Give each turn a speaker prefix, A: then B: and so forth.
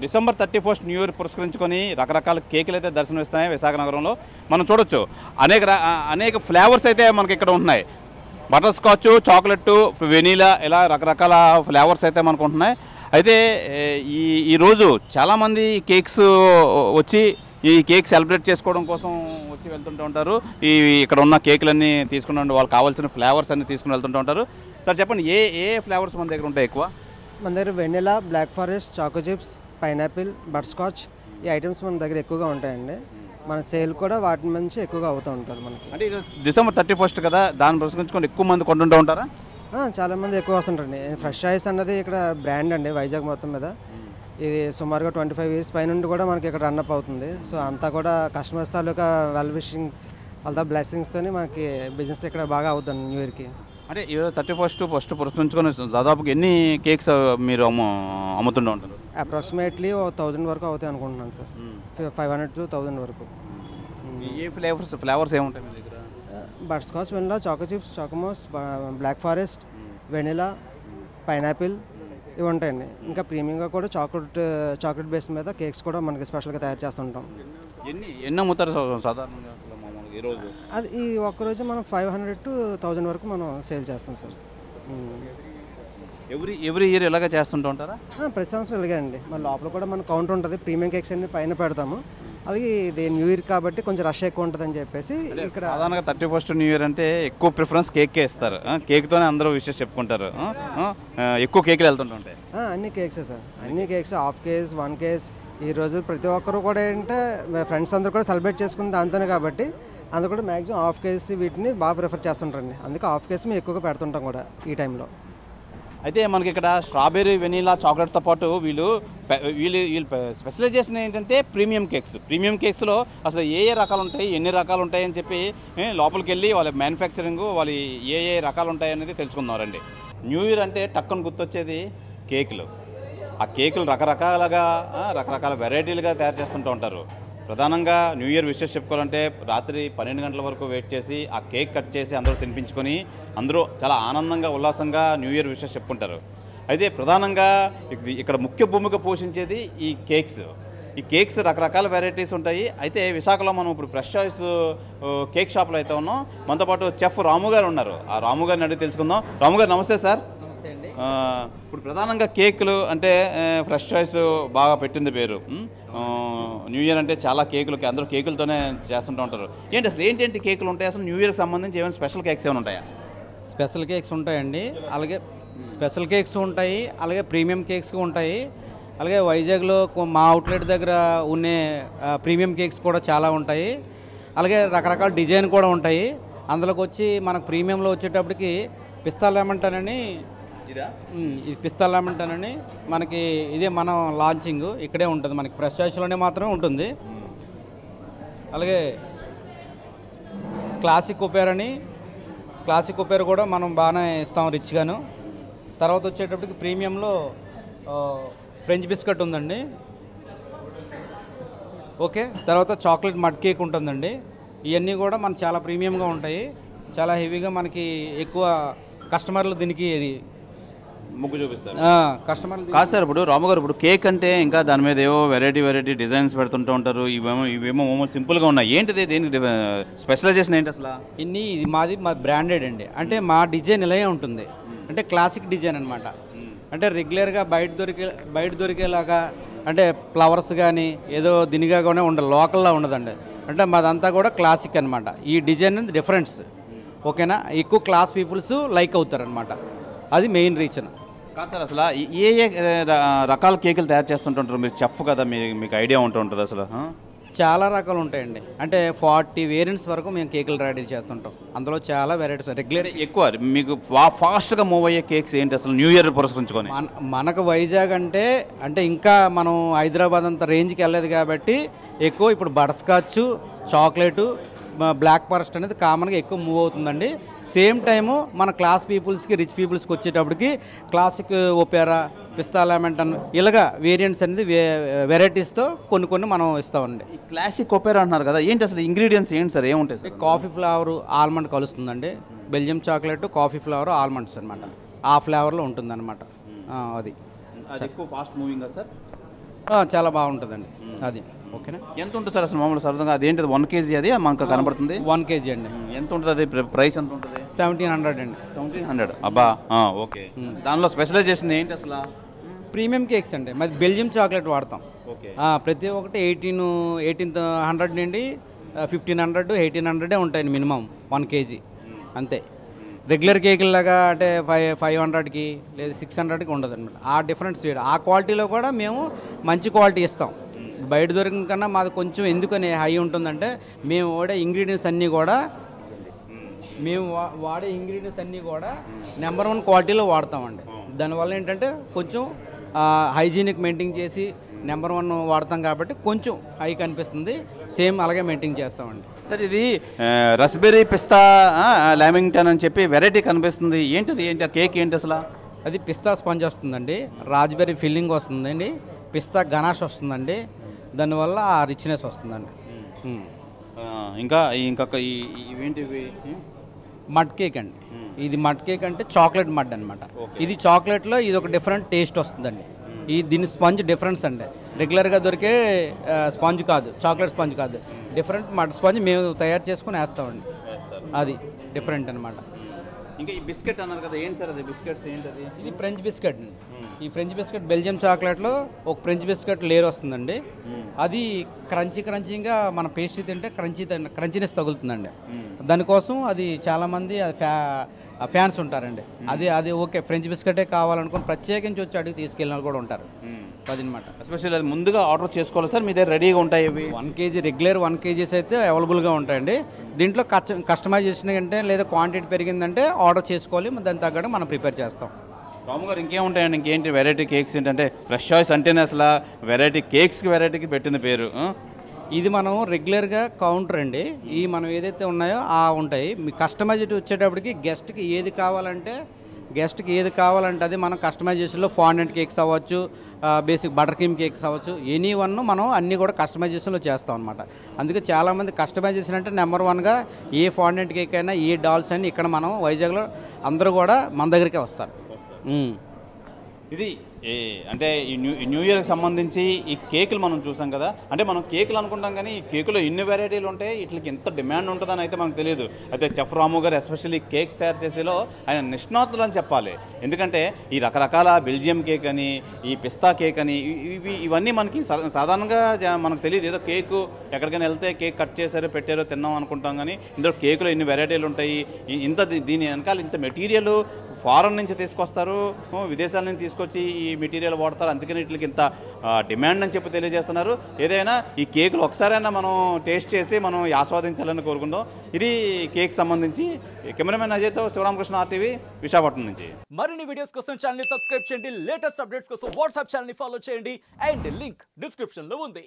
A: December 31 new year పురస్కరించుకొని రకరకాల కేకులు అయితే దర్శనమిస్తాయి విశాఖ నగరంలో. మనం చూడొచ్చు అనేక ఫ్లేవర్స్ అయితే మనకి ఇక్కడ ఉంటున్నాయి. బటర్ స్కాచ్, చాక్లెట్, వెనీలా, ఇలా రకరకాల ఫ్లేవర్స్ అయితే మనకు ఉంటున్నాయి. అయితే ఈరోజు చాలామంది కేక్స్ వచ్చి ఈ కేక్ సెలబ్రేట్ చేసుకోవడం కోసం వచ్చి వెళ్తుంటూ ఉంటారు. ఇక్కడ ఉన్న కేకులన్నీ తీసుకుని వాళ్ళకి కావాల్సిన ఫ్లేవర్స్ అన్నీ తీసుకుని వెళ్తుంటూ ఉంటారు. సార్ చెప్పండి, ఏ ఫ్లేవర్స్ మన దగ్గర ఉంటాయి ఎక్కువ?
B: మన దగ్గర vanilla, black forest, choco chips, pineapple, butterscotch ఈ ఐటమ్స్ మన దగ్గర ఎక్కువగా ఉంటాయండి. మన సేల్ కూడా వాటి నుంచి ఎక్కువగా అవుతూ ఉంటుంది మనకి.
A: అంటే డిసెంబర్ 31 కదా, దాన్ని పురస్కరించుకొని ఎక్కువ మంది కొంటుంటూ ఉంటారా?
B: చాలామంది ఎక్కువ వస్తుంటారండి. ఫ్రెష్ చాయిస్ అన్నది ఇక్కడ బ్రాండ్ అండి వైజాగ్ మొత్తం మీద. ఇది సుమారుగా 25 years పైనుండి కూడా మనకి ఇక్కడ రన్అప్ అవుతుంది. సో అంతా కూడా కస్టమర్స్ తాలూకా వెల్ విషింగ్స్ వాళ్ళ బ్లెస్సింగ్స్తో మనకి బిజినెస్ ఇక్కడ బాగా అవుతుంది న్యూ ఇయర్కి.
A: అంటే 31 పురస్కరించుకొని దాదాపుగా ఎన్ని కేక్స్ మీరు అమ్ముతుంటూ ఉంటారు?
B: అప్రాక్సిమేట్లీ 1000 వరకు అవుతాయి అనుకుంటున్నాను సార్. 500 to 1000 వరకు.
A: ఏ ఫ్లేవర్స్ ఏముంటాయి మీ దగ్గర?
B: Butterscotch, vanilla, choco chips, choco mousse, black forest, vanilla, pineapple ఇవి ఉంటాయండి. ఇంకా ప్రీమియంగా కూడా చాక్లెట్ బేస్ మీద కేక్స్ కూడా మనకి స్పెషల్గా తయారు చేస్తుంటాం.
A: ఎన్ని అమ్ముతారు సాధారణంగా ఈరోజు?
B: అది ఈ ఒక్కరోజు మనం 500 to 1000 వరకు మనం సేల్ చేస్తాం సార్.
A: ఎవ్రీ ఇయర్ ఇలాగే చేస్తుంటూ ఉంటారా?
B: ప్రతి సంవత్సరం ఇలాగే అండి. మన లోపల కూడా మన కౌంటర్ ఉంటుంది. ప్రీమియం కేక్స్ అన్ని పైన పెడతాము. అలాగే ఇది న్యూ ఇయర్ కాబట్టి కొంచెం రష్ ఎక్కువ ఉంటుందని చెప్పేసి ఇక్కడ
A: సాధారణంగా 31 న్యూ ఇయర్ అంటే ఎక్కువ ప్రిఫరెన్స్ కేకే ఇస్తారు. కేక్తోనే అందరూ విషెస్ చెప్పుకుంటారు. ఎక్కువ కేకులు వెళ్తుంటాయి.
B: అన్ని కేక్సే సార్, అన్ని కేక్స్, హాఫ్ కేస్, 1 కేస్. ఈ రోజు ప్రతి ఒక్కరు కూడా ఏంటంటే ఫ్రెండ్స్ అందరూ కూడా సెలబ్రేట్ చేసుకుని దాంతోనే కాబట్టి అందరూ కూడా మ్యాక్సిమం హాఫ్ కేస్ వీటిని బాగా ప్రిఫర్ చేస్తుంటారండి. అందుకే హాఫ్ కేస్ మేము ఎక్కువగా పెడుతుంటాం కూడా ఈ టైంలో.
A: అయితే మనకి ఇక్కడ స్ట్రాబెర్రీ, వెనీలా, చాక్లెట్తో పాటు వీళ్ళు స్పెషలైజేషన్ ఏంటంటే ప్రీమియం కేక్స్. ప్రీమియం కేక్స్లో అసలు ఏ రకాలు ఉంటాయి, ఎన్ని రకాలు ఉంటాయి అని చెప్పి లోపలికి వెళ్ళి వాళ్ళ మ్యానుఫ్యాక్చరింగ్ వాళ్ళు ఏ రకాలు ఉంటాయి అనేది తెలుసుకున్నారండి. న్యూ ఇయర్ అంటే టక్కుని గుర్తొచ్చేది కేకులు. ఆ కేకులు రకరకాల వెరైటీలుగా తయారు చేస్తుంటూ ఉంటారు. ప్రధానంగా న్యూ ఇయర్ విషెస్ చెప్పుకోవాలంటే రాత్రి 12 గంటల వరకు వెయిట్ చేసి ఆ కేక్ కట్ చేసి అందరూ తినిపించుకొని అందరూ చాలా ఆనందంగా ఉల్లాసంగా న్యూ ఇయర్ విషెస్ చెప్పుకుంటారు. అయితే ప్రధానంగా ఇక్కడ ముఖ్య భూమిక పోషించేది ఈ కేక్స్. ఈ కేక్స్ రకరకాల వెరైటీస్ ఉంటాయి. అయితే విశాఖలో మనం ఇప్పుడు ఫ్రెష్ చాయిస్ కేక్ షాప్లో అయితే ఉన్నాం. మనతో పాటు చెఫ్ రాము గారు ఉన్నారు. ఆ రాము గారిని అడిగి తెలుసుకుందాం. రాము గారు నమస్తే సార్. ఇప్పుడు ప్రధానంగా కేకులు అంటే ఫ్రెష్ చాయిస్ బాగా పెట్టింది పేరు. న్యూ ఇయర్ అంటే చాలా కేకులకి అందరూ కేకులతోనే చేస్తుంటూ ఉంటారు. ఏంటి కేకులు ఉంటాయి అసలు న్యూ ఇయర్కి సంబంధించి ఏమైనా స్పెషల్ కేక్స్ ఏమైనా ఉంటాయా?
C: స్పెషల్ కేక్స్ ఉంటాయండి. అలాగే స్పెషల్ కేక్స్ ఉంటాయి, అలాగే ప్రీమియం కేక్స్ ఉంటాయి. అలాగే వైజాగ్లో మా అవుట్లెట్ దగ్గర ఉండే ప్రీమియం కేక్స్ కూడా చాలా ఉంటాయి. అలాగే రకరకాల డిజైన్ కూడా ఉంటాయి. అందులోకి వచ్చి మనకు ప్రీమియంలో వచ్చేటప్పటికి పిస్తా లెమన్ ఇది పిస్తా లెమన్ అని మనకి ఇదే మనం లాంచింగ్ ఇక్కడే ఉంటుంది. మనకి ఫ్రెష్ చాయిస్లోనే మాత్రమే ఉంటుంది. అలాగే క్లాసిక్ కుపేర్ కూడా మనం బాగానే ఇస్తాం రిచ్గాను. తర్వాత వచ్చేటప్పటికి ప్రీమియంలో ఫ్రెంచ్ బిస్కెట్ ఉందండి. ఓకే, తర్వాత చాక్లెట్ మడ్ కేక్ ఉంటుందండి. ఇవన్నీ కూడా మనకు చాలా ప్రీమియంగా ఉంటాయి. చాలా హెవీగా మనకి ఎక్కువ కస్టమర్లు దీనికి
A: ముగ్గు చూపిస్తారు
C: కస్టమర్లు.
A: కాదు సార్, ఇప్పుడు రాము గారు, ఇప్పుడు కేక్ అంటే ఇంకా దాని మీద ఏవో వెరైటీ డిజైన్స్ పెడుతుంటూ ఉంటారు. ఇవేమో సింపుల్గా ఉన్నాయి. ఏంటిది, దేనికి స్పెషలైజేషన్ ఏంటి అసలు?
C: ఇది మా బ్రాండెడ్ అండి. అంటే మా డిజైన్ ఇలాగే ఉంటుంది. అంటే క్లాసిక్ డిజైన్ అనమాట. అంటే రెగ్యులర్గా బయట దొరికేలాగా అంటే ఫ్లవర్స్ కానీ ఏదో దినిగానే ఉండదు, లోకల్లో ఉండదండి. అంటే మాదంతా కూడా క్లాసిక్ అనమాట. ఈ డిజైన్ డిఫరెన్స్ ఓకేనా, ఎక్కువ క్లాస్ పీపుల్స్ లైక్ అవుతారనమాట. అది మెయిన్ రీజన్.
A: కాదు సార్, అసలు ఏ రకాల కేకులు తయారు చేస్తుంటుంటారు? మీరు చెఫ్ కదా, మీకు ఐడియా ఉంటుంది అసలు.
C: చాలా రకాలు ఉంటాయండి. అంటే 40 వేరియంట్స్ వరకు మేము కేకులు రెడీ చేస్తుంటాం. అందులో చాలా వెరైటీస్ రెగ్యులర్.
A: ఎక్కువ మీకు ఫాస్ట్గా మూవ్ అయ్యే కేక్స్ ఏంటి అసలు న్యూ ఇయర్ పురస్కరించుకొని?
C: మనకు వైజాగ్ అంటే ఇంకా మనం హైదరాబాద్ అంత రేంజ్కి వెళ్ళలేదు కాబట్టి ఎక్కువ ఇప్పుడు butterscotch, chocolate, black forest అనేది కామన్గా ఎక్కువ మూవ్ అవుతుందండి. సేమ్ టైము మన క్లాస్ పీపుల్స్కి, రిచ్ పీపుల్స్కి వచ్చేటప్పటికి క్లాసిక్ ఒపేరా, పిస్తా లెమన్ ఇలాగా వేరియంట్స్ అనేది వెరైటీస్తో కొన్ని మనం ఇస్తామండి.
A: క్లాసిక్ ఒపేరా అంటున్నారు కదా, ఏంటి అసలు ఇంగ్రీడియంట్స్ ఏంటి సార్, ఏముంటాయి సార్?
C: కాఫీ ఫ్లేవర్, ఆల్మండ్ కలుస్తుందండి. Belgium chocolate, coffee flavour, almonds అనమాట. ఆ ఫ్లేవర్లో ఉంటుందన్నమాట. అది
A: ఎక్కువ ఫాస్ట్ మూవింగ్ సార్.
C: చాలా బాగుంటుందండి అది. ఓకేనా?
A: ఎంత ఉంటుంది సార్ అసలు మామూలు సరదాగా అదేంటిది 1 kg అది మనకు కనబడుతుంది
C: 1 kg అండి.
A: ఎంత ఉంటుంది అది ప్రైస్ ఎంత ఉంటుంది?
C: 1700 అండి.
A: 1700 అబ్బా ఓకే. దానిలో స్పెషలైజేషన్ ఏంటి అసలు?
C: ప్రీమియం కేక్స్ అండి, మరి బెల్జియం చాక్లెట్ వాడతాం.
A: ఓకే.
C: ప్రతి ఒక్కటి 1800 నుండి 1500 1800 ఉంటాయండి మినిమం 1 kg అంతే. రెగ్యులర్ కేకులాగా అంటే 500కి లేదా 600కి ఉండదు అనమాట. ఆ డిఫరెన్స్ ఆ క్వాలిటీలో కూడా మేము మంచి క్వాలిటీ ఇస్తాం. బయట దొరికిన కన్నా మాది కొంచెం ఎందుకని హై ఉంటుందంటే మేము వాడే ఇంగ్రీడియంట్స్ అన్నీ కూడా నెంబర్ 1 క్వాలిటీలో వాడతామండి. దానివల్ల ఏంటంటే కొంచెం హైజీనిక్ మెయింటైన్ చేసి నెంబర్ 1 వాడతాం కాబట్టి కొంచెం హై కనిపిస్తుంది. సేమ్ అలాగే మెయింటైన్ చేస్తామండి.
A: సార్ ఇది రస్బెర్రీ పిస్తా లామింగ్టన్ అని చెప్పి వెరైటీ కనిపిస్తుంది, ఏంటిది? ఏంటి ఆ కేక్ ఏంటి అసలు?
C: అది పిస్తా స్పాంజ్ వస్తుందండి, రాజ్బెర్రీ ఫిల్లింగ్ వస్తుందండి, పిస్తా గనాష్ వస్తుందండి. దానివల్ల ఆ రిచ్నెస్ వస్తుందండి.
A: ఇంకా ఇంకొక ఇవేంటివి?
C: మడ్ కేక్ అండి. ఇది మడ్ కేక్ అంటే చాక్లెట్ మడ్ అనమాట. ఇది చాక్లెట్లో ఇది ఒక డిఫరెంట్ టేస్ట్ వస్తుందండి. దీని స్పాంజ్ డిఫరెన్స్ అండి, రెగ్యులర్గా దొరికే స్పాంజ్ కాదు, చాక్లెట్ స్పాంజ్ కాదు, డిఫరెంట్ మడ్ స్పాంజ్ మేము తయారు చేసుకుని వేస్తామండి. అది డిఫరెంట్ అనమాట.
A: ఇంకా ఈ బిస్కెట్ అన్నారు కదా, ఏంటి సార్ అది? బిస్కెట్స్ ఏంటది?
C: ఇది ఫ్రెంచ్ బిస్కెట్ అండి. ఈ ఫ్రెంచ్ బిస్కెట్ బెల్జియం చాక్లెట్లో ఒక ఫ్రెంచ్ బిస్కెట్ లేయర్ వస్తుందండి. అది క్రంచీగా మన పేస్ట్రీ తింటే క్రంచీనెస్ తగులుతుందండి. దానికోసం అది చాలామంది ఫ్యాన్స్ ఉంటారండి. అది ఓకే ఫ్రెంచ్ బిస్కెటే కావాలనుకుని ప్రత్యేకించి వచ్చి అడిగి తీసుకెళ్ళిన వాళ్ళు కూడా ఉంటారు. అదనమాట.
A: ఎస్పెషల్లీ అది ముందుగా ఆర్డర్ చేసుకోవాలి సార్, మీ దగ్గర రెడీగా ఉంటాయి ఇవి?
C: 1 kg రెగ్యులర్ 1 kgs అయితే అవైలబుల్గా ఉంటాయండి. దీంట్లో కస్టమైజేషన్ అంటే లేదా క్వాంటిటీ పెరిగిందంటే ఆర్డర్ చేసుకోవాలి, దాని తగ్గట్టు మనం ప్రిపేర్ చేస్తాం.
A: రాము గారు ఇంకేముంటాయండి? ఇంకేంటి వెరైటీ కేక్స్ ఏంటంటే ఫ్రెష్ చాయిస్ అంటేనే అసలు వెరైటీకి వెరైటీకి పెట్టింది పేరు.
C: ఇది మనం రెగ్యులర్గా కౌంటర్ అండి. ఈ మనం ఏదైతే ఉన్నాయో ఉంటాయి. మీ కస్టమైజ్డ్ వచ్చేటప్పటికి గెస్ట్కి ఏది కావాలంటే అది మనం కస్టమైజేషన్లో ఫాండెంట్ కేక్స్ అవ్వచ్చు, బేసిక్ బటర్ క్రీమ్ కేక్స్ అవ్వచ్చు, ఎనీ వన్ మనం అన్నీ కూడా కస్టమైజేషన్లో చేస్తాం అనమాట. అందుకే చాలామంది కస్టమైజేషన్ అంటే నెంబర్ 1గా ఏ ఫాండెంట్ కేక్ అయినా ఏ డాల్స్ అయినా ఇక్కడ మనం వైజాగ్లో అందరూ కూడా మన దగ్గరికే వస్తారు.
A: ఇది అంటే ఈ న్యూ ఇయర్కి సంబంధించి ఈ కేకులు మనం చూసాం కదా, అంటే మనం కేకులు అనుకుంటాం కానీ ఈ కేకులో ఇన్ని వెరైటీలు ఉంటాయి, వీటికి ఎంత డిమాండ్ ఉంటుందని అయితే మనకు తెలియదు. అయితే చెఫ్ రాము గారు ఎస్పెషల్లీ కేక్స్ తయారు చేసేలో ఆయన నిష్ణాతులు అని చెప్పాలి. ఎందుకంటే ఈ రకరకాల బెల్జియం కేక్ అని, ఈ పిస్తా కేక్ అని, ఇవన్నీ మనకి సాధారణంగా మనకు తెలియదు. ఏదో కేకు ఎక్కడికైనా వెళ్తే కేక్ కట్ చేశారో పెట్టారో తిన్నాం అనుకుంటాం, కానీ ఇందులో కేకులో ఇన్ని వెరైటీలు ఉంటాయి. దీని వెనకాల ఇంత మెటీరియల్ ఫారెన్ నుంచి తీసుకొస్తారు, విదేశాల నుంచి తీసుకొచ్చి ఈ మెటీరియల్ వాడతారు. అందుకని వీటికి ఇంత డిమాండ్ అని చెప్పి తెలియజేస్తున్నారు. ఏదైనా ఈ కేకులు ఒకసారైనా మనం టేస్ట్ చేసి మనం ఆస్వాదించాలని కోరుకుందాం. ఇది కేక్ సంబంధించి కెమెరామెన్ అజయ్తో శివరామకృష్ణ RTV విశాఖపట్నం నుంచి.
D: మరిన్ని వీడియోస్ కోసం ఛానల్ సబ్స్క్రైబ్ చేయండి, లేటెస్ట్ అప్డేట్స్ కోసం వాట్సాప్ ఛానల్ ఫాలో చేయండి అండ్ లింక్ డిస్క్రిప్షన్ లో ఉంది.